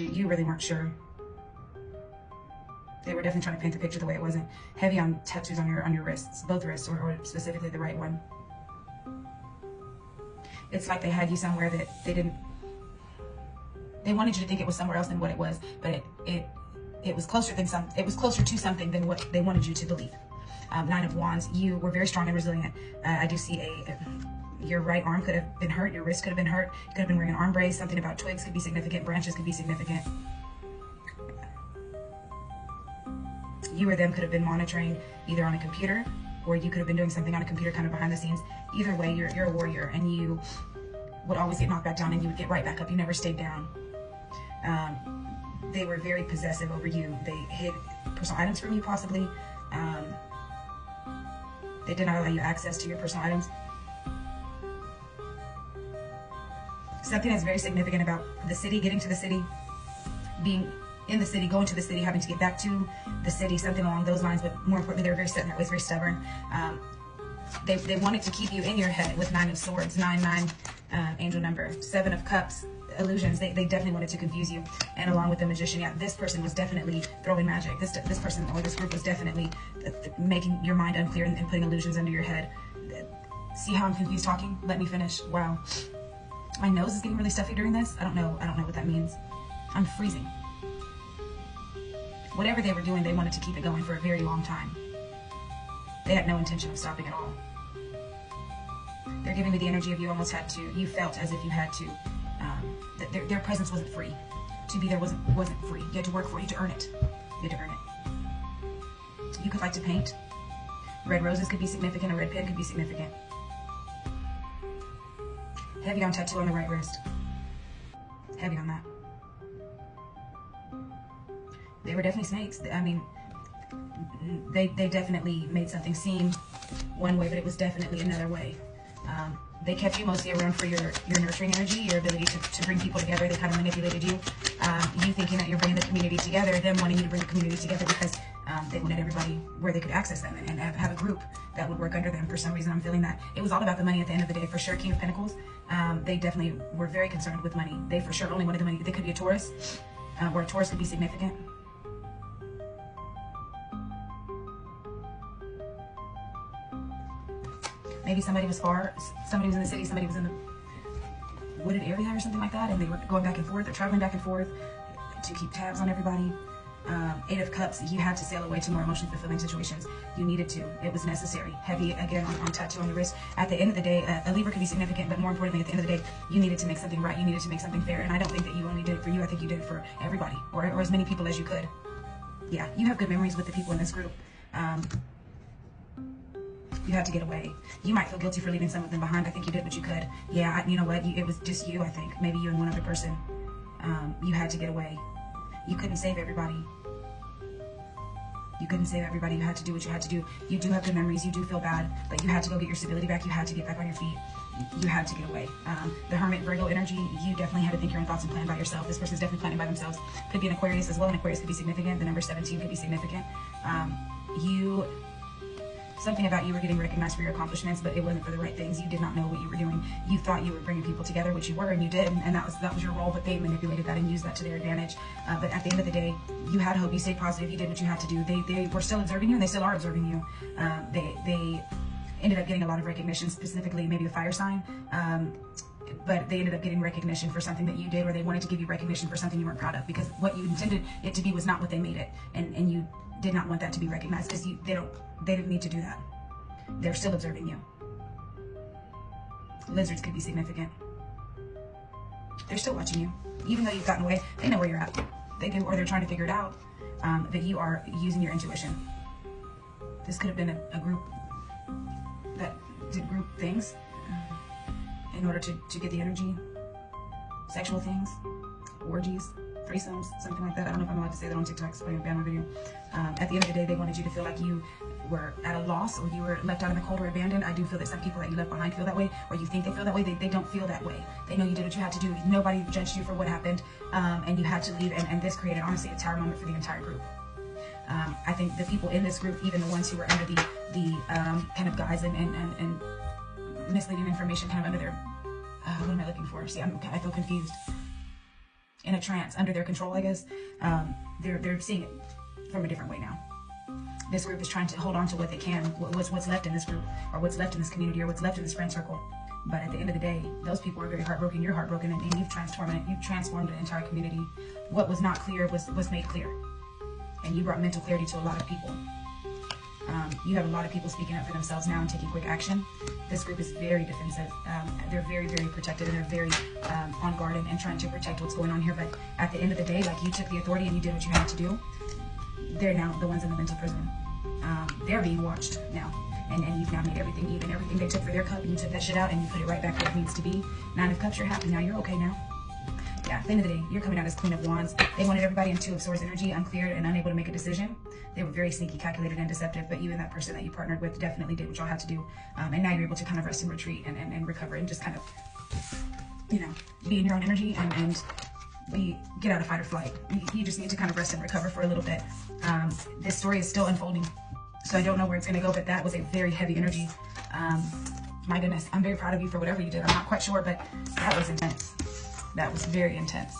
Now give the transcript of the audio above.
you really weren't sure. They were definitely trying to paint the picture the way it wasn't. Heavy on tattoos on your wrists, both wrists, or specifically the right one. It's like they had you somewhere that they wanted you to think it was somewhere else than what it was, but it was closer to something than what they wanted you to believe. Nine of Wands, you were very strong and resilient. I do see your right arm could have been hurt, your wrist could have been hurt, you could have been wearing an arm brace, something about twigs could be significant, branches could be significant. You or them could have been monitoring either on a computer, or you could have been doing something on a computer kind of behind the scenes. Either way, you're a warrior, and you would always get knocked back down and you would get right back up. You never stayed down. They were very possessive over you. They hid personal items from you, possibly. They did not allow you access to your personal items. Something that's very significant about the city, getting to the city, being in the city, going to the city, having to get back to the city, something along those lines. But more importantly, they were very set in their ways, very stubborn. They wanted to keep you in your head with 9 of Swords, 9, angel number, 7 of Cups, illusions. They definitely wanted to confuse you. And along with the Magician, yeah, this person was definitely throwing magic. This person or this group was definitely making your mind unclear and putting illusions under your head. See how I'm confused talking? Let me finish. Wow. My nose is getting really stuffy during this. I don't know what that means. I'm freezing. Whatever they were doing, they wanted to keep it going for a very long time. They had no intention of stopping at all. They're giving me the energy of you almost had to, you felt as if you had to, that their presence wasn't free. To be there wasn't free. You had to work for it, you had to earn it. You had to earn it. You could like to paint. Red roses could be significant, a red pen could be significant. Heavy on tattoo on the right wrist. Heavy on that. They were definitely snakes. I mean, they definitely made something seem one way, but it was definitely another way. They kept you mostly around for your nurturing energy, your ability to bring people together. They kind of manipulated you. You thinking that you're bringing the community together, them wanting you to bring the community together because they wanted everybody where they could access them and have a group that would work under them. For some reason, I'm feeling that. It was all about the money at the end of the day, for sure. King of Pentacles, they definitely were very concerned with money. They for sure only wanted the money. They could be a Taurus, or a Taurus could be significant. Maybe somebody was far, somebody was in the city, somebody was in the wooded area or something like that, and they were going back and forth, or traveling back and forth to keep tabs on everybody. 8 of Cups, you had to sail away to more emotionally fulfilling situations. You needed to. It was necessary. Heavy, again, on tattoo on the wrist. At the end of the day, a Libra could be significant, but more importantly, at the end of the day, you needed to make something right. You needed to make something fair. And I don't think that you only did it for you. I think you did it for everybody, or as many people as you could. Yeah, you have good memories with the people in this group. You had to get away. You might feel guilty for leaving some of them behind. I think you did what you could. Yeah, you know what? It was just you, I think. Maybe you and one other person. You had to get away. You couldn't save everybody. You couldn't save everybody. You had to do what you had to do. You do have good memories. You do feel bad, but you had to go get your stability back. You had to get back on your feet. You had to get away. The Hermit, Virgo energy, you definitely had to think your own thoughts and plan by yourself. This person's definitely planning by themselves. Could be an Aquarius as well. An Aquarius could be significant. The number 17 could be significant. Something about you were getting recognized for your accomplishments, but it wasn't for the right things. You did not know what you were doing. You thought you were bringing people together, which you were, and you did, and that was your role, but they manipulated that and used that to their advantage. But at the end of the day, you had hope. You stayed positive. You did what you had to do. They were still observing you, and they still are observing you. They ended up getting a lot of recognition, specifically maybe a fire sign, but they ended up getting recognition for something that you did, or they wanted to give you recognition for something you weren't proud of, because what you intended it to be was not what they made it, and you did not want that to be recognized, because they didn't need to do that. They're still observing you. Lizards could be significant. They're still watching you. Even though you've gotten away, they know where you're at. They do, or they're trying to figure it out. But you are using your intuition. This could have been a group that did group things in order to get the energy. Sexual things, orgies, threesomes, something like that. I don't know if I'm allowed to say that on TikTok, so I'm ban my video. At the end of the day, they wanted you to feel like you were at a loss, or you were left out in the cold or abandoned. I do feel that some people that you left behind feel that way, or you think they feel that way. They don't feel that way. They know you did what you had to do. Nobody judged you for what happened, and you had to leave, and this created, honestly, a tower moment for the entire group. I think the people in this group, even the ones who were under the kind of guise and misleading information kind of under their, what am I looking for? See, I feel confused. in a trance under their control, I guess. They're seeing it from a different way now. This group is trying to hold on to what they can, what's left in this group, or what's left in this community, or what's left in this friend circle. But at the end of the day, those people are very heartbroken. You're heartbroken, and you've transformed an entire community. What was not clear was made clear, and you brought mental clarity to a lot of people. You have a lot of people speaking up for themselves now and taking quick action. This group is very defensive. They're very, very protected, and they're very on guard and trying to protect what's going on here. But at the end of the day, like, you took the authority and you did what you had to do. They're now the ones in the mental prison. They're being watched now. And you've now made everything even. Everything they took for their cup, and you took that shit out and you put it right back where it needs to be. 9 of Cups, you're happy now. You're okay now. Yeah, at the end of the day, you're coming out as Queen of Wands. They wanted everybody in 2 of Swords energy, unclear and unable to make a decision. They were very sneaky, calculated, and deceptive, but you and that person that you partnered with definitely did what y'all had to do. And now you're able to kind of rest and retreat and recover and just kind of, you know, be in your own energy and get out of fight or flight. You just need to kind of rest and recover for a little bit. This story is still unfolding, so I don't know where it's going to go, but that was a very heavy energy. My goodness, I'm very proud of you for whatever you did. I'm not quite sure, but that was intense. That was very intense.